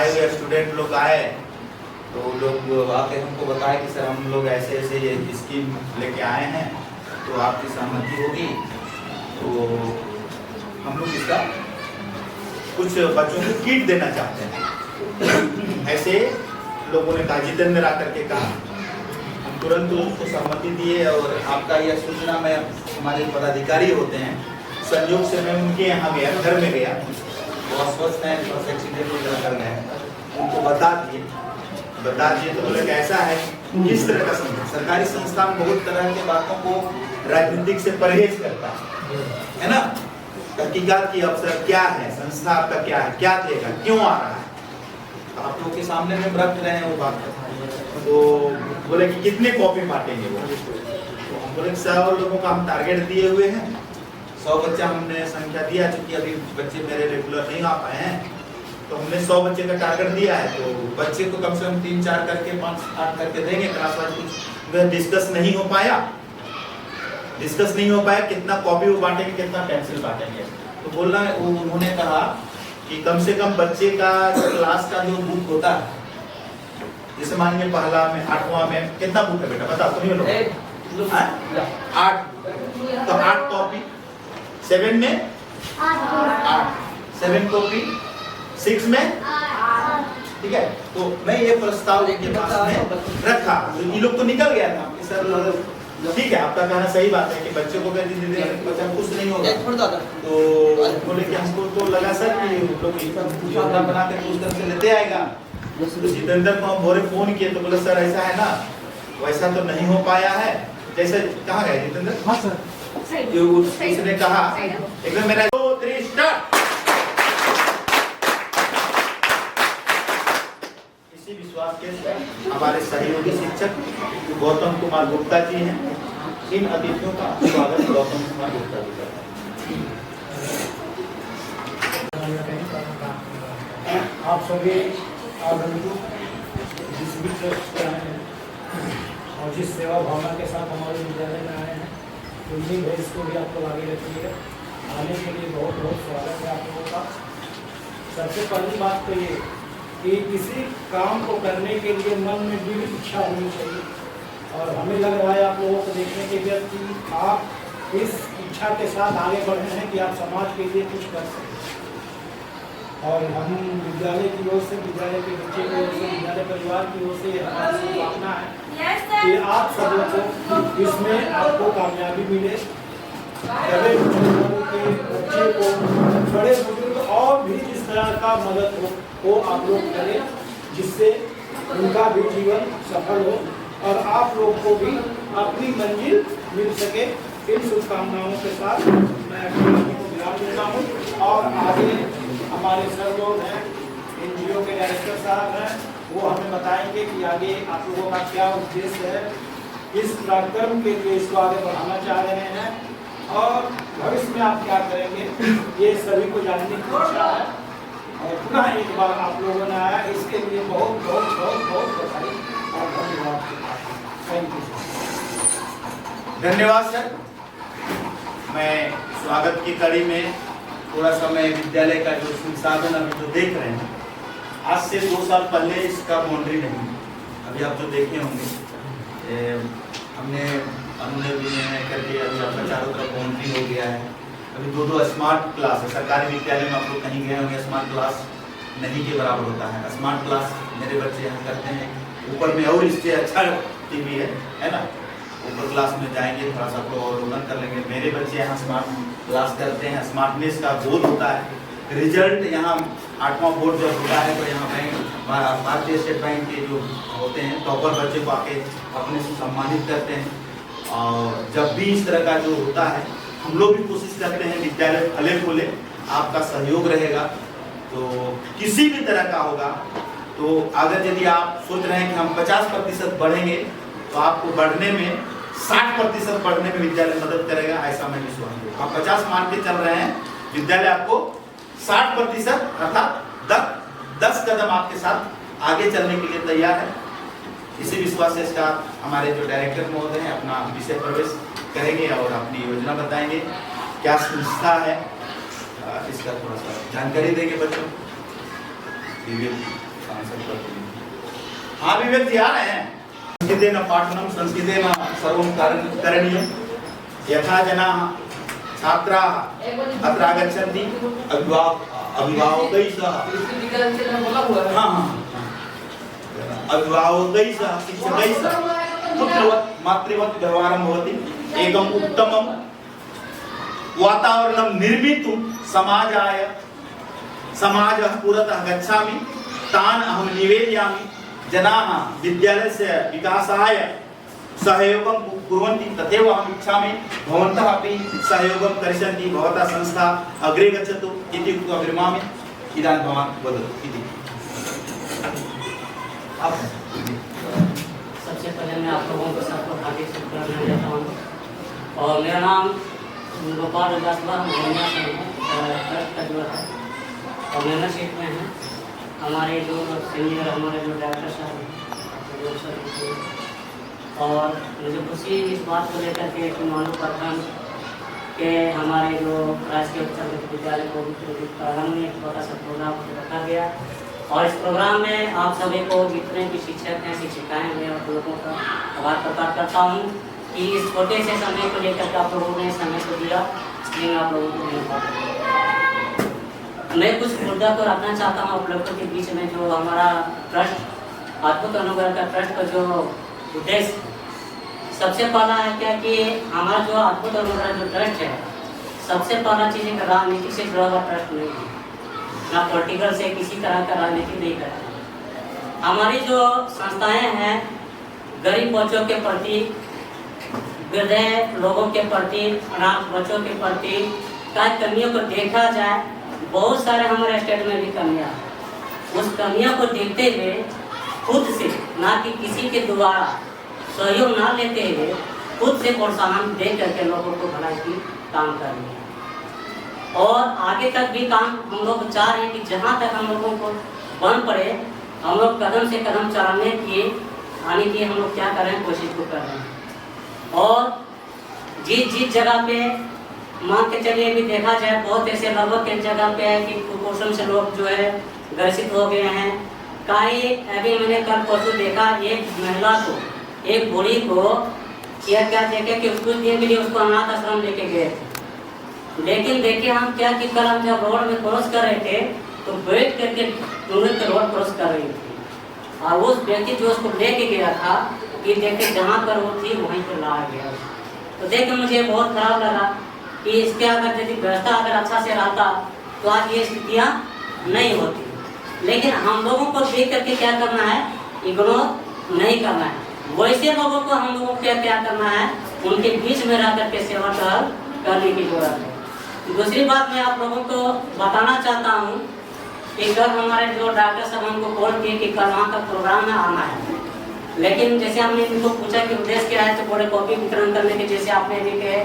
आए हुए स्टूडेंट लोग आए तो लोग आके हमको बताए कि सर हम लोग ऐसे ऐसे ये स्कीम लेके आए हैं, तो आपकी सहमति होगी तो हम लोग इसका कुछ बच्चों को किट देना चाहते हैं। ऐसे लोगों ने कहा, जितेंद्र आकर के कहा, हम तुरंत उसको सहमति दिए। और आपका यह सूचना में हमारे पदाधिकारी होते हैं, संयोग से मैं उनके यहाँ गया, घर में गया, वो अस्वस्थ हैं, बस एक्सीडेंट वगैरह कर गए, उनको बता दिए तो बोले कि ऐसा है, किस तरह का सरकारी संस्थान बहुत तरह के बातों को राजनीतिक से परहेज करता है ना। तहकीकात की अवसर क्या है, संस्था आपका क्या है, क्या देगा, क्यों आ रहा है, तो आप लोग के सामने में रख रहे हैं वो बात। तो बोले कि कितने कॉपी बांटेंगे वो, तो हम बोले 100 लोगों का हम टारगेट दिए हुए हैं, 100 बच्चा हमने संख्या दिया, चूंकि अभी बच्चे मेरे रेगुलर नहीं आ पाए हैं तो हमने 100 बच्चे का टारगेट दिया है। तो बच्चे को कम से कम 3-4 करके 5-8 करके देंगे। क्लास वाइज कुछ डिस्कस नहीं हो पाया कितना कॉपी वो बांटेंगे, कितना पेंसिल बांटेंगे। तो बोलना उन्होंने कहा कि कम से कम बच्चे का क्लास का जो बुक होता है, जैसे मान लीजिए पहला में 8वां में कितना बुक है बेटा, बताओ तुम लोग। 8, तो 8 कॉपी, 7 में 8, 7 कॉपी, 6 में, ठीक है। तो मैं ये प्रस्ताव के पास में रखा, ये लोग तो निकल गया था कि सर ठीक है, आपका कहना सही बात है कि बच्चे को कर दीजिए, बच्चा खुश नहीं होगा। तो बोले कि हमको तो लगा सर कि लोग योजना बना कर उस तरह से लेते आएगा। तो जितेंद्र को हम भोरे फोन किए तो बोले सर ऐसा है ना, वैसा तो नहीं हो पाया है। जैसे कहाँ गए जितेंद्र? हाँ सर, उसने कहा एकदम मेरा 2, 3 स्टार्ट। इसी विश्वास के साथ हमारे सहयोगी शिक्षक गौतम कुमार गुप्ता जी हैं, इन अतिथियों का स्वागत गौतम कुमार गुप्ता जी करते हैं। आप सभी आगंतुक जिस भी ट्रस्ट से आए हैं और जिस सेवा भावना के साथ हमारे विद्यालय में आए हैं, उम्मीद है इसको भी आप लोग आगे रखिएगा। आने के लिए बहुत बहुत स्वागत है आप लोगों का। सबसे पहली बात तो ये कि किसी काम को करने के लिए मन में भी इच्छा होनी चाहिए, और हमें लग रहा है आप लोगों को देखने के लिए कि आप इस इच्छा के साथ आगे बढ़ रहे हैं कि आप समाज के लिए कुछ कर सकें। और हम विद्यालय की ओर से, विद्यालय के बच्चे की ओर से, विद्यालय परिवार की ओर से हमारी शुभकामना है कि आप सब लोग इसमें आपको कामयाबी मिले। बड़े बुजुर्गों के बच्चे को, बड़े बुजुर्ग और भी इस तरह का मदद हो आप लोग करें, जिससे उनका भी जीवन सफल हो और आप लोग को भी अपनी मंजिल मिल सके। इन शुभकामनाओं के साथ मैं अपने को विराम देता हूँ और आगे हमारे सर लोग हैं, NGO के डायरेक्टर साहब हैं, वो हमें बताएंगे कि आगे आप लोगों का क्या उद्देश्य है, इस कार्यक्रम के लिए इसको आगे बढ़ाना चाह रहे हैं और भविष्य में आप क्या करेंगे, ये सभी को जानने की इच्छा है। और पुनः एक बार आप लोगों ने आया, इसके लिए बहुत बहुत बहुत बहुत बधाई और धन्यवाद। Thank you. धन्यवाद सर। मैं स्वागत की कड़ी में थोड़ा सा मैं विद्यालय का जो संसाधन अभी जो देख रहे हैं, आज से 2 साल पहले इसका बाउंड्री नहीं, अभी आप जो देखे होंगे हमने करके अभी आपका चारों तरफ बाउंड्री हो गया है। अभी 2 स्मार्ट क्लास है। सरकारी विद्यालय में आप लोग कहीं गए होंगे, स्मार्ट क्लास नहीं के बराबर होता है। स्मार्ट क्लास मेरे बच्चे यहाँ करते हैं, ऊपर में और इससे अच्छा टीवी है ना, ऊपर क्लास में जाएंगे थोड़ा सा तो अवलोकन कर लेंगे। मेरे बच्चे यहाँ स्मार्ट क्लास करते हैं, स्मार्टनेस का बोध होता है। रिजल्ट यहाँ 8वां बोर्ड जब होता है तो यहाँ बैंक, भारतीय स्टेट बैंक के जो होते हैं टॉपर बच्चे को आके अपने से सम्मानित करते हैं। और जब भी इस तरह का जो होता है, हम लोग भी कोशिश करते हैं विद्यालय फले फूले, आपका सहयोग रहेगा तो किसी भी तरह का होगा। तो अगर यदि आप सोच रहे हैं कि हम 50% बढ़ेंगे तो आपको बढ़ने में 60% बढ़ने में विद्यालय मदद करेगा, ऐसा मैं विश्वास करता हूँ। आप 50 मान के चल रहे हैं, विद्यालय आपको 60% अर्थात 10 कदम आपके साथ आगे चलने के लिए तैयार है। इसी विश्वास से इसका हमारे जो डायरेक्टर महोदय हैं अपना विषय प्रवेश करेंगे और अपनी योजना बताएंगे, क्या संस्था है इसका थोड़ा सा जानकारी देंगे बच्चों। सांसद प्रतिनिधि। हाँ विवेक जी आ रहे हैं। संस्कृतेन पाठनं संस्कृतेन सर्वं करणीयं। यथा जनाः छात्राः अत्र आगच्छन्ति अभिभावकैः सह अभिभावकैः सह शिक्षकैः सह पुत्रवत् मातृवत् व्यवहारं भवति। एकम् उत्तमं वातावरणं निर्मितुं समाजः पुरतः गच्छामि। तान् अहं निवेदयामि जनाः विद्यालयस्य विकासाय सहयोगं कुर्वन्ति तथैव अहम् इच्छामि भवन्तः अपि सहयोगं करिष्यन्ति। भवतः संस्था अग्रे गच्छतु इति उक्त्वा विरमामि। इदानीं भवान् वदतु इति। सबसे पहले मैं आप लोगों को सबको हार्दिक शुभकामनाएं देता हूँ। और मेरा नाम गोपाल उदासवा और मेंबरशिप में है। हमारे जो सीनियर हमारे जो डायरेक्टर साहब हैं और मुझे खुशी इस बात को लेकर के कि मानव प्रखंड के हमारे जो राजकीय उच्च माध्यमिक विद्यालय को प्रारंभ में एक छोटा सा प्रोग्राम रखा गया। और इस प्रोग्राम में आप सभी को जितने भी शिक्षक हैं शिक्षिकाएं हैं आप लोगों का आभार प्रकट करता हूँ कि इस छोटे से समय को लेकर के आप लोगों ने समय को दिया, इसलिए मैं आप लोगों को धन्यवाद देता हूँ। मैं कुछ मुद्दा को रखना चाहता हूँ आप लोगों के बीच में। जो हमारा ट्रस्ट अद्भुत अनुग्रह का ट्रस्ट का जो उद्देश्य सबसे पहला है क्या कि हमारा जो अद्भुत अनुग्रह जो ट्रस्ट है, सबसे पहला चीज़ एक राजनीति से जुड़ा हुआ ट्रस्ट नहीं है, ना पॉलिटिकल से किसी तरह का राजनीति नहीं करते। हमारी जो संस्थाएं हैं गरीब बच्चों के प्रति, वृद्ध लोगों के प्रति, अनाथ बच्चों के प्रति कमियों को देखा जाए, बहुत सारे हमारे स्टेट में भी कमियां हैं। उस कमियों को देखते हुए खुद से, ना कि किसी के द्वारा सहयोग ना लेते हुए, खुद से प्रोत्साहन दे करके लोगों को भलाई की काम कर रहे हैं। और आगे तक भी काम हम लोग चाह रहे हैं कि जहाँ तक हम लोगों को बन पड़े, हम लोग कदम से कदम चलाने की आने की हम लोग क्या कर रहे हैं, कोशिश को कर रहे हैं। और जिस जगह पे मान के चलिए भी देखा जाए, बहुत ऐसे लगभग एक जगह पे है कि कुपोषण से लोग जो है ग्रसित हो गए हैं। कई अभी मैंने कल परसों देखा, एक महिला को, एक बूढ़ी को क्या देखे कि कुछ दिन के लिए उसको अनाथ आश्रम लेके गए थे। लेकिन देखिए हम क्या कि कल हम जब रोड में क्रॉस कर रहे थे तो बैठ करके डूंगर पे रोड क्रॉस कर रही थी। और उस व्यक्ति जो उसको लेके गया था कि देखे जहाँ पर वो थी वहीं पर ला गया। तो देख मुझे बहुत खराब लगा कि इसके अगर यदि व्यवस्था अगर अच्छा से रहता तो आज ये स्थितियाँ नहीं होती। लेकिन हम लोगों को देख करके क्या करना है, इग्नोर नहीं करना है। वैसे लोगों को हम लोगों को क्या करना है, उनके बीच में रह करके सेवा करने की जरूरत है। दूसरी बात मैं आप लोगों को बताना चाहता हूँ कि कल हमारे जो डॉक्टर साहब हमको कॉल किए कि कल वहाँ का प्रोग्राम में आना है। लेकिन जैसे हमने इनको पूछा कि उद्देश्य क्या है, तो बोले कॉपी वितरण करने के। जैसे आपने भी कहे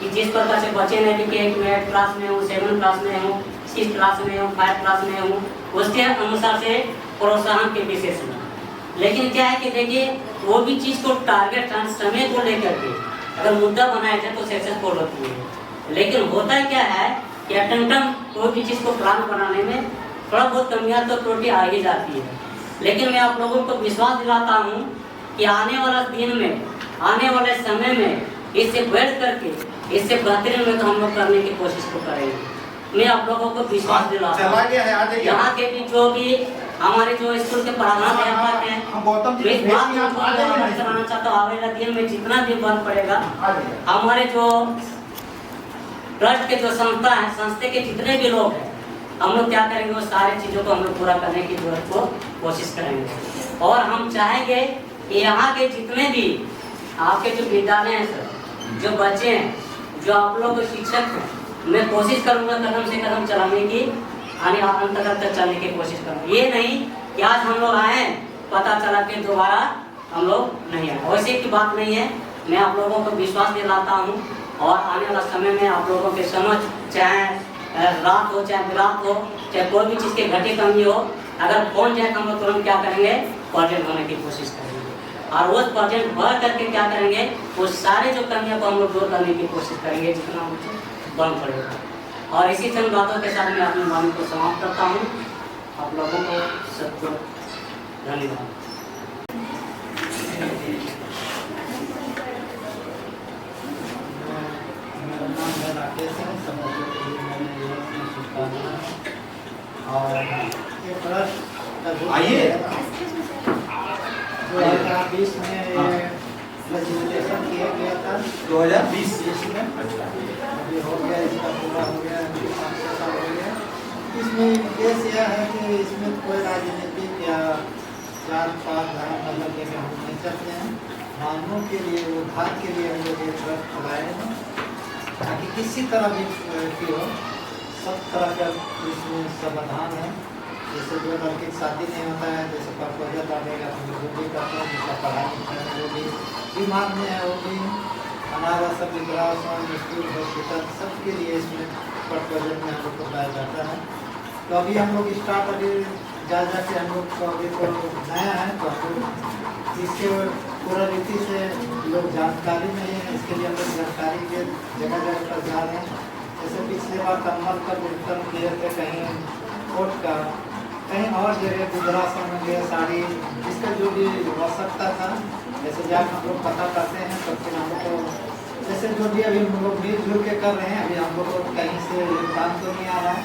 कि जिस प्रकार से बच्चे ने भी कहे कि मैं 8 क्लास में हूँ, 7 क्लास में हूँ, 6 क्लास में हूँ, 5 क्लास में हूँ, उसके अनुसार से प्रोत्साहन के विशेष में। लेकिन क्या है कि देखिए वो भी चीज़ को टारगेट समय को लेकर के अगर मुद्दा बनाया जाए तो सक्सेसफुल होती है। लेकिन होता क्या है कि अटेंटम कोई भी चीज़ को प्लान बनाने में थोड़ा बहुत कमियां तो त्रुटि आ ही जाती है। लेकिन मैं आप लोगों को विश्वास दिलाता हूँ कि आने वाला दिन में, आने वाले समय में इससे बैठ करके, इससे बेहतरीन में तो हम लोग करने की कोशिश को करेंगे। मैं आप लोगों को विश्वास दिलाता हूँ। यहाँ के भी जो भी हमारे जो स्कूल के प्रधानाध्यापक हैं, इस बात में चलाना चाहता हूँ आवेदन दिन में जितना भी बल पड़ेगा, हमारे जो ट्रस्ट के जो संस्था है, संस्थे के जितने भी लोग हैं, हम लोग क्या करेंगे, वो सारी चीज़ों को हम लोग पूरा करने की जरूरत को कोशिश करेंगे। और हम चाहेंगे कि यहाँ के जितने भी आपके जो विद्यालय हैं सर, जो बच्चे हैं, जो आप लोग शिक्षक हैं, मैं कोशिश करूँगा कदम से कदम चलाने की, आने अंत तक चलने की कोशिश करूँगा। ये नहीं कि आज हम लोग आए पता चला कि दोबारा हम लोग नहीं आए, वैसे की बात नहीं है। मैं आप लोगों को विश्वास दिलाता हूँ और आने वाला समय में आप लोगों के समझ, चाहे रात हो चाहे बिरात हो, चाहे कोई भी चीज़ की घटी कमी हो, अगर पहुँच जाए तो हम लोग तुरंत क्या करेंगे, प्रेजेंट होने की कोशिश करेंगे। और वो प्रेजेंट भर करके क्या करेंगे, वो सारे जो कमियों को हम लोग दूर करने की कोशिश करेंगे जितना मुझे बन पड़ेगा। और इसी चंद बातों के साथ मैं अपनी वाणी को समाप्त करता हूँ। आप लोगों को सबको धन्यवाद। मेरा नाम है राकेश है, सब बच्चों के लिए मैंने ये अपनी शुभकामनाएं और ये ट्रस्ट का जो आइए। 2020 में ये रजिस्ट्रेशन किया गया था 2020 में, अच्छा। अभी हो गया, इसका पूरा हो गया, 5-6 साल हो गया। इसमें उद्देश्य यह है कि इसमें कोई राजनीतिक या जात-पात धर्म मतलब के हम नहीं चाहते हैं। मानवों के लिए, उद्धार के लिए हम लोग ये ट्रस्ट चलाए हैं ताकि किसी तरह भी की हो, सब तरह का इसमें समाधान है। जैसे जो लड़की की शादी नहीं होता है, जैसे प्रपोजल डालेगा तो वो भी करते हैं, जिसका पढ़ाई लिखाई है वो भी, बीमार में है वो भी, अनाथ सब वृद्धाश्रम, स्कूल, हॉस्पिटल सबके लिए इसमें प्रपोजल में हम लोग को बताया जाता है। तो अभी हम लोग स्टार्ट अभी जा के हम लोग को अभी तो नया है, तो हम लोग इसके पूरा रीति से लोग जानकारी नहीं है, इसके लिए हम लोग जानकारी के जगह जगह पर जा रहे हैं। जैसे पिछले बार कमल का वितरण किए थे, कहीं कोट का, कहीं और जगह वृद्धाश्रम में गए, साड़ी, जिसका जो भी आवश्यकता था, जैसे जाकर हम लोग पता करते हैं तो फिर हम लोग को जैसे जो भी अभी हम लोग मिलजुल के कर रहे हैं। अभी हम लोग को कहीं से योगदान तो नहीं आ रहा है,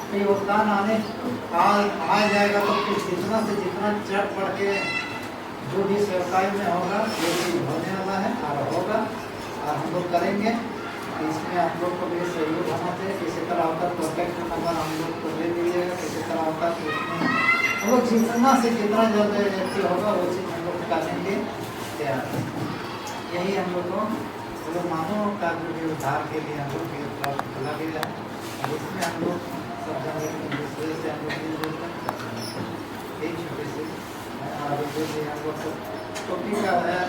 तो योगदान आ जाएगा तो फिर जितना से जितना चढ़ पड़ के जो भी सरकारी में होगा वो चीज़ होने वाला है और होगा और हम लोग करेंगे। तो इसमें आप लोग को भी सहयोग होना चाहिए। किसी तरह होता कॉन्टैक्ट नंबर हम लोग को दे दीजिएगा, किसी तरह होता तो उसमें हम लोग जितना से जितना ज़्यादा व्यक्ति होगा वो चीज़ हम लोग करेंगे तैयार। यही हम लोग को मानव का जो भी उद्धार के लिए हम लोग खुला गया है, इसमें हम लोग सब जगह एक दूसरे से हम लोग मिलजुल कर एक छोटे से और जो भी हम लोग टोपी का है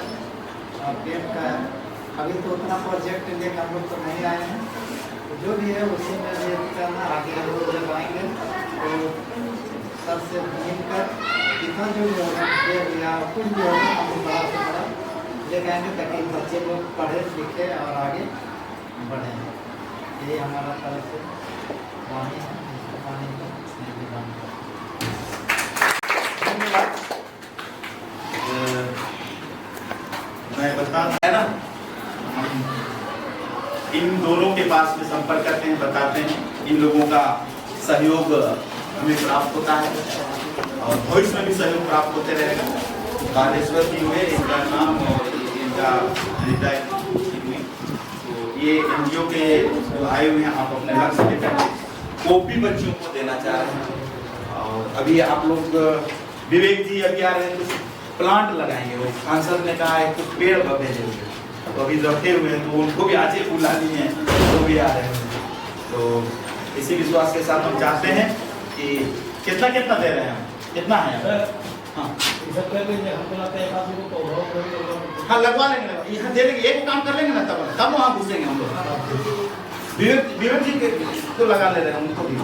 और पेट का है। अभी तो उतना प्रोजेक्ट लेकर हम लोग तो नहीं आए हैं, तो जो भी है उसी में ये करना। आगे हम लोग जब आएंगे तो सबसे मिलकर कितना जो भी होगा या कुछ भी होगा हम लोग बड़ा से बड़ा लेकर आएंगे ताकि बच्चे लोग पढ़े लिखे और आगे बढ़ें। यही हमारा तरफ से वाणी है, वाणी को निवेदन धन्यवाद। मैं बता है ना, इन दोनों के पास में संपर्क करते हैं, बताते हैं। इन लोगों का सहयोग हमें प्राप्त होता है और भविष्य में भी सहयोग प्राप्त होते रहेगा। बालेश्वर जी हुए, इनका नाम और इनका तो ये एनजीओ के जो आए हुए हैं, आप अपने लक्ष्य लेकर कॉपी बच्चों को देना चाह रहे हैं। और अभी आप लोग विवेक जी अभी आ रहे हैं, कुछ प्लांट लगाएंगे। वो सांसद ने कहा है कुछ पेड़ भेजे हुए, तो अभी रखे हुए हैं, तो उनको भी आज ही बुला लिए हैं, वो भी आ रहे हैं। तो इसी विश्वास के साथ हम चाहते हैं कि कितना कितना दे रहे हैं, कितना है? हाँ हाँ लगवा लेंगे, यहाँ दे देंगे, एक काम कर लेंगे ना, तब वहाँ घुसेंगे हम लोग। विवेक जी के तो लगा ले रहे हैं, उनको भी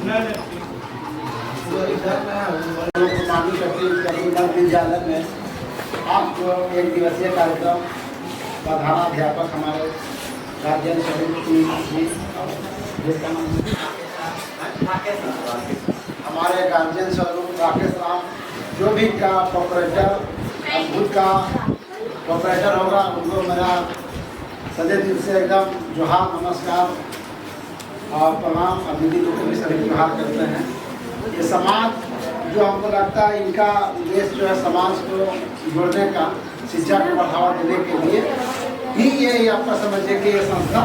विद्यालय में आप एक दिवसीय कार्यक्रम प्रधानाध्यापक हमारे गार्जियन हमारे गार्जियन स्वरूप राकेश राम जो भी का कॉपरेटर अद्भुत का कॉपरेटर होगा, उनको मेरा सदैव दिल से एकदम जोहार, नमस्कार और प्रणाम। अतिथि लोग भी सभी जोहार करते हैं। ये समाज जो हमको लगता है इनका उद्देश्य जो है समाज को जोड़ने का, शिक्षा को बढ़ावा देने के लिए ही ये आपका समझिए कि ये संस्था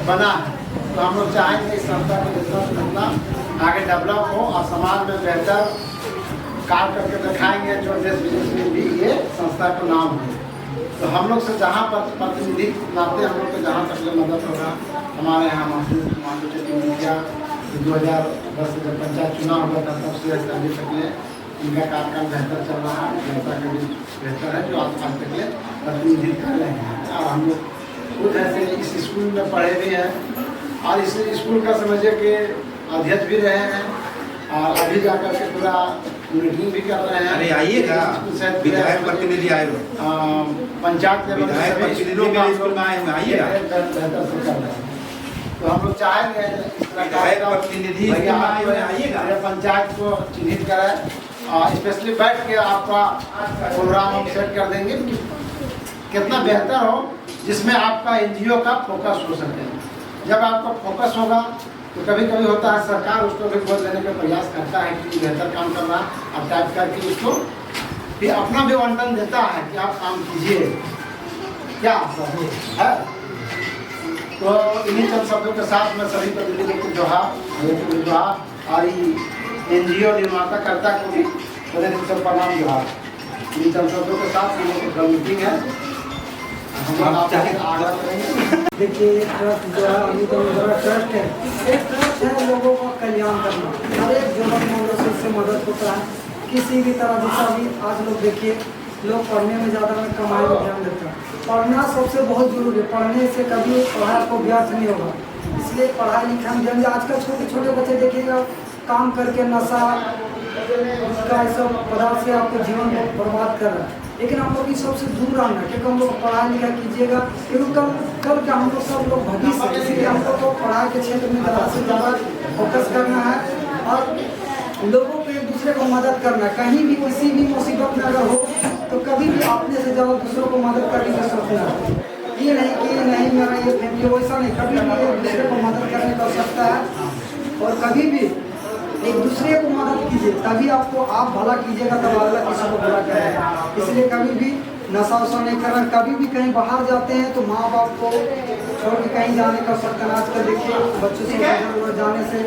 बना है। तो हम लोग चाहेंगे इस संस्था को जितना से जितना आगे डेवलप हो और समाज में बेहतर कार्य करके दिखाएंगे, जो देश विदेश में भी ये संस्था का नाम हो। तो हम लोग से जहाँ पर प्रतिनिधि नाते हम लोग को जहाँ तक मदद होगा, हमारे यहाँ महसूस मान लीजिए मुखिया 2010 से जब पंचायत चुनाव हुआ था तब से अभी तक इनका कार्यकाल बेहतर चल रहा है, जनता के भी बेहतर है, जो आज तक के प्रतिनिधित्व कर रहे हैं। और हम लोग खुद ऐसे इस स्कूल में पढ़े भी हैं और इस स्कूल का समझिए कि अध्यक्ष भी रहे हैं और अभी जाकर के पूरा मीटिंग भी कर रहे हैं। अरे आइएगा, विधायक प्रतिनिधि आए हुए, पंचायत विधायक प्रतिनिधि स्कूल में आए हुए, आइएगा। बेहतर से कर रहे हैं। तो हम लोग चाहेंगे विधायक प्रतिनिधि आइएगा, पंचायत को चिन्हित करें स्पेशली बैठ के आपका प्रोग्राम हम सेट कर देंगे कि कितना बेहतर हो, जिसमें आपका एनजीओ का फोकस हो सके। जब आपका फोकस होगा तो कभी कभी होता है सरकार उसको भी बोल देने का प्रयास करता है कि बेहतर काम कर रहा है, अब टाइप करके उसको फिर अपना भी आवंटन देता है कि आप काम कीजिए, क्या है। तो इन्हीं चंद शब्दों के साथ मैं सभी को दिल्ली के जोहार और एनजीओ निर्माता करता को भी बड़े दिन से प्रणाम जोहार। इन्हीं चंद शब्दों के साथ हम लोग की मीटिंग है, हम लोग आपके आगे करेंगे। देखिए ट्रस्ट जो है अमित मेरा ट्रस्ट है, एक ट्रस्ट है लोगों का कल्याण करना, हर एक जरूरतमंद से इससे मदद होता है किसी भी तरह। जैसा भी आज लोग देखिए लोग पढ़ने में ज़्यादा में कमाई में ध्यान देते हैं, पढ़ना सबसे बहुत जरूरी है, पढ़ने से कभी पढ़ाई को व्यर्थ नहीं होगा, इसलिए पढ़ाई लिखाई में ध्यान। आजकल छोटे छोटे बच्चे देखिएगा काम करके नशा का सब पदार्थ से आपको जीवन को बर्बाद कर रहा है, लेकिन हम लोग इस सबसे दूर रहना, क्योंकि हम लोग पढ़ाई लिखाई कीजिएगा, क्योंकि कल के हम लोग सब लोग भविष्य, इसलिए हम लोग को पढ़ाई के क्षेत्र में ज़्यादा से ज़्यादा फोकस करना है और लोगों को एक दूसरे को मदद करना है। कहीं भी किसी भी मुसीबत में अगर हो तो कभी भी अपने से ज़्यादा दूसरों को मदद करने का सोचना है, ये नहीं कि नहीं मेरा ये फैमिली, वैसा नहीं, कभी भी एक दूसरे को मदद करने का सकता है और कभी भी एक दूसरे को मदद कीजिए, तभी आपको आप भला कीजिएगा तब अगला किसी को भला करेगा। इसलिए कभी भी नशा वशा नहीं करना, कभी भी कहीं बाहर जाते हैं तो माँ बाप को छोड़ के कहीं जाने का सकता है। आजकल देखिए बच्चों से इधर उधर जाने से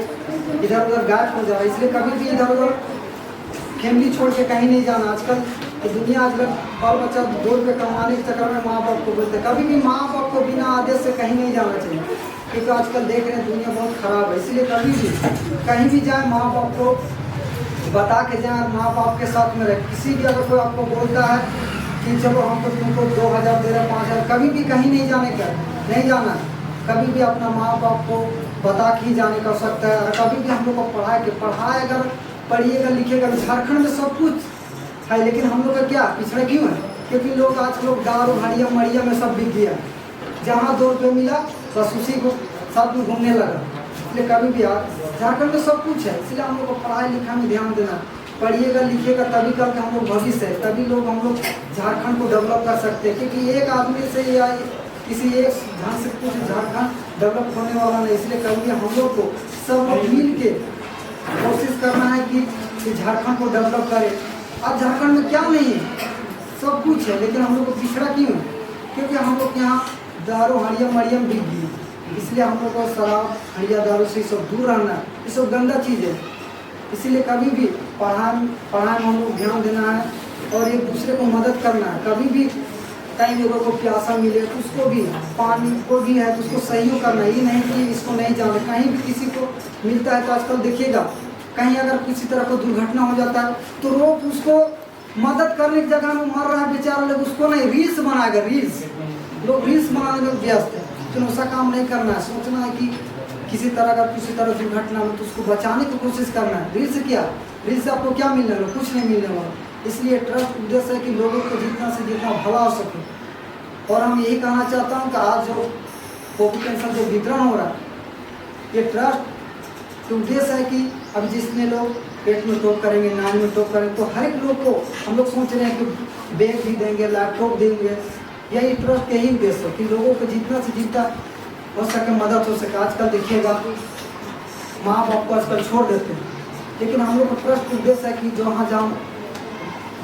इधर उधर गायब हो जा रहा है, इसलिए कभी भी इधर उधर फैमिली छोड़ के कहीं नहीं जाना। आजकल तो दुनिया आजकल बाल बच्चा 2 रुपये कमाने के चक्कर में माँ बाप को बोलते हैं, कभी भी माँ बाप को बिना आदेश से कहीं नहीं जाना चाहिए, क्योंकि आजकल देख रहे हैं दुनिया बहुत ख़राब है। इसलिए कभी भी कहीं भी जाए माँ बाप को बता के जाए, माँ बाप के साथ में रहे। किसी भी अगर कोई आपको बोलता है कि चलो हम तो तुमको 2000 दे रहे हैं 5000, कभी भी कहीं नहीं जाने का, नहीं जाना है। कभी भी अपना माँ बाप को बता के ही जाने का सकता है। और कभी भी हम लोग को पढ़ाई अगर पढ़िएगा लिखिएगा, झारखंड में सब कुछ है, लेकिन हम लोग का क्या पिछड़ा क्यों है? क्योंकि लोग आज लोग दारू हड़िया मड़िया में सब बिक गया, जहाँ 2 रुपये मिला बस उसी को साथ में घूमने लगा। इसलिए कभी भी झारखंड में सब कुछ है, इसलिए हम लोग को पढ़ाई लिखाई में ध्यान देना, पढ़िएगा लिखिएगा तभी करके हम लोग भविष्य है, तभी लोग हम लोग झारखंड को डेवलप कर सकते हैं। क्योंकि एक आदमी से या किसी एक ढंग से कुछ झारखंड डेवलप होने वाला नहीं। इसलिए कभी हम लोग को सब लोग मिल के कोशिश करना है कि झारखंड को डेवलप करें। अब झारखंड में क्या नहीं है, सब कुछ है, लेकिन हम लोग को पिछड़ा क्यों है? क्योंकि हम लोग यहाँ दारू हड़िया मड़ियम बिक गई, इसलिए हम लोग को शराब हड़िया दारू से सब दूर रहना है, ये सब गंदा चीज़ है। इसीलिए कभी भी पढ़ाई में हम लोग ध्यान देना है और एक दूसरे को मदद करना है। कभी भी कई लोगों को प्यासा मिले तो उसको भी पानी को भी है तो उसको सहयोग करना है, ये नहीं कि इसको नहीं जाने। कहीं भी किसी को मिलता है तो आजकल देखिएगा कहीं अगर किसी तरह को दुर्घटना हो जाता है तो लोग उसको मदद करने की जगह में मर रहा है बेचारा, लोग उसको नहीं रील्स बनाएगा, रील्स लोग रील्स बनाने में व्यस्त है। तो ऐसा काम नहीं करना है, सोचना है कि किसी तरह का किसी तरह दुर्घटना हो तो उसको बचाने की कोशिश करना है। रील्स से क्या, रील्स से आपको क्या मिलने वाला? कुछ नहीं मिलने वाला। इसलिए ट्रस्ट उद्देश्य है कि लोगों को जितना से जितना भला हो सके। और हम यही कहना चाहता हूँ कि आज जो कोविड पेंशन जो वितरण हो रहा है, ये ट्रस्ट का उद्देश्य है कि अब जिसमें लोग पेट में टोप करेंगे, नान में टोप करेंगे, तो हर एक लोग को हम लोग सोच रहे हैं कि बैग भी देंगे, लैपटॉप देंगे। यही ट्रस्ट का यही उद्देश्य है कि लोगों को जितना से जितना हो सके मदद हो सके। आजकल देखिएगा माँ बाप को आजकल छोड़ देते हैं, लेकिन हम लोग का ट्रस्ट उद्देश्य है कि जहाँ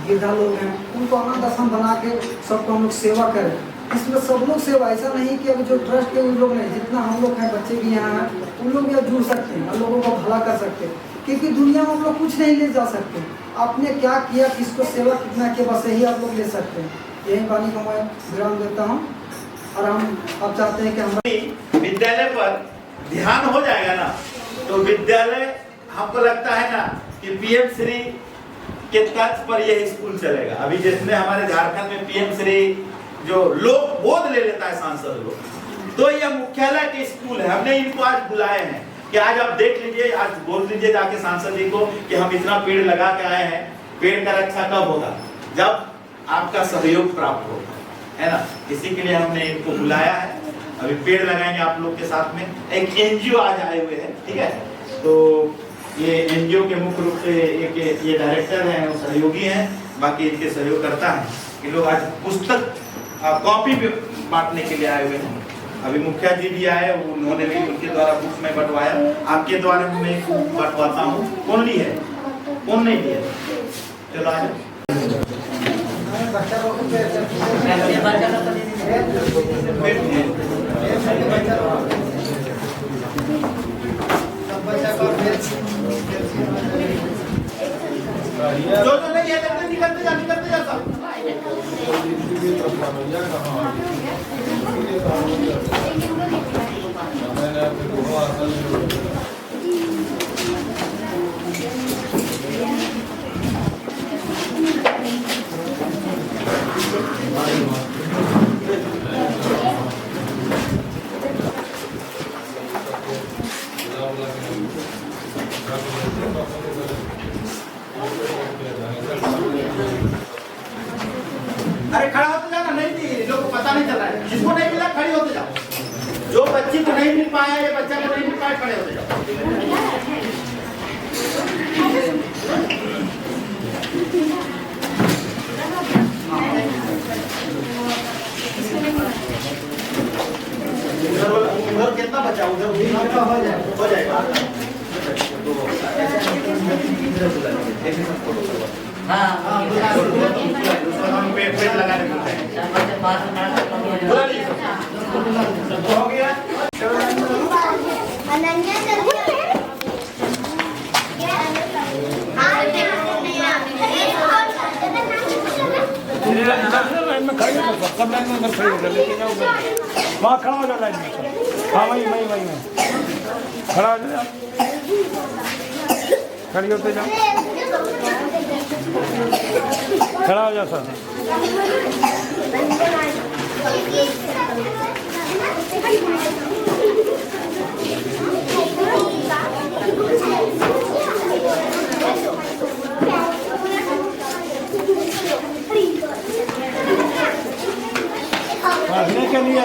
वृद्धा लोग हैं उनको अनाथ आश्रम बना के सबको हम लोग सेवा करें। इसमें सब लोग सेवा, ऐसा नहीं कि अभी जो ट्रस्ट के उन लोग नहीं, जितना हम लोग हैं बच्चे भी यहाँ हैं उन लोग भी अब जुड़ सकते हैं और लोगों को भला कर सकते हैं। क्योंकि दुनिया में हम लोग कुछ नहीं ले जा सकते, आपने क्या किया, किसको सेवा कितना किया, बस यही आप लोग ले सकते हैं। यही पानी को मैं विराम देता हूँ और हम अब चाहते हैं कि हम विद्यालय पर ध्यान हो जाएगा ना, तो विद्यालय हमको लगता है ना कि पीएम श्री के तर्ज पर यह स्कूल चलेगा। अभी जिसमें हमारे झारखंड में पीएम श्री जो लोग बोध ले लेता है सांसद लोग, तो यह मुख्यालय के स्कूल है। हमने इनको आज बुलाए हैं कि आज आप देख लीजिए, आज बोल लीजिए जाके सांसद जी को कि हम इतना पेड़ लगा के आए हैं। पेड़ का रक्षा कब होगा? जब आपका सहयोग प्राप्त होगा, है ना। इसी के लिए हमने इनको बुलाया है। अभी पेड़ लगाएंगे आप लोग के साथ में। एक एनजीओ आज आए हुए हैं, ठीक है। तो ये एनजीओ के मुख्य रूप से एक ये डायरेक्टर हैं, वो सहयोगी हैं, बाकी इनके सहयोगकर्ता हैं। ये लोग आज पुस्तक कॉपी पे बांटने के लिए आए हुए हैं। अभी मुखिया जी भी आए, उन्होंने भी उनके द्वारा बुक में बंटवाया। आपके द्वारा मैं बंटवाता हूँ। कौन ली है, कौन नहीं लिया? चलो आ जाओ। जो नहीं है निकलते जा सब। अरे खड़ा होते जाना, नहीं थी लोग को पता नहीं चल रहा है। जिसको नहीं मिला खड़े होते जाओ। जो बच्ची को नहीं मिल पाया, ये बच्चा को नहीं मिल पाया, खड़े होते जाओ। उधर कितना बचा? उधर हो जाएगा। पेड़ लगाने को हो गया। वहाँ खड़ा हो जाओ लाइन में। हाँ वही खड़ा हो जाओ, खड़ी होते जाओ, खड़ा हो जाओ सर। पढ़ने के लिए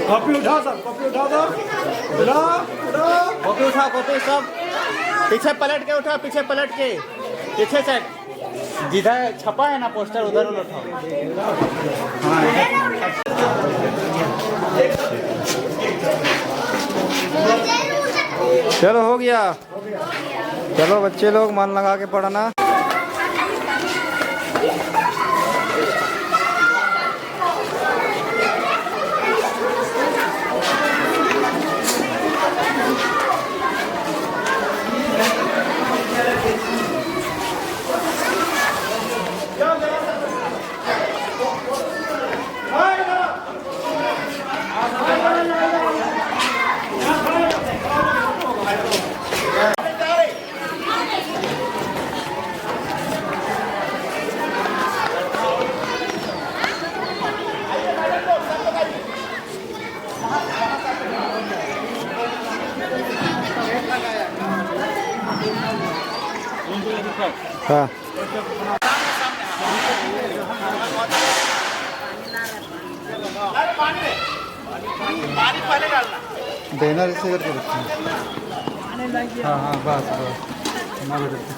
कॉपी उठा दो, कॉपी उठा दो, कॉपी उठा, कॉपी सब पीछे पलट के उठा, पीछे पलट के, पीछे से जिधर छपा है ना पोस्टर उधर उठाओ। चलो हो गया। चलो बच्चे लोग मन लगा के पढ़ना। हाँ पानी पहले डालना। बैनर ऐसे करके रखते हैं। हाँ हाँ बस बस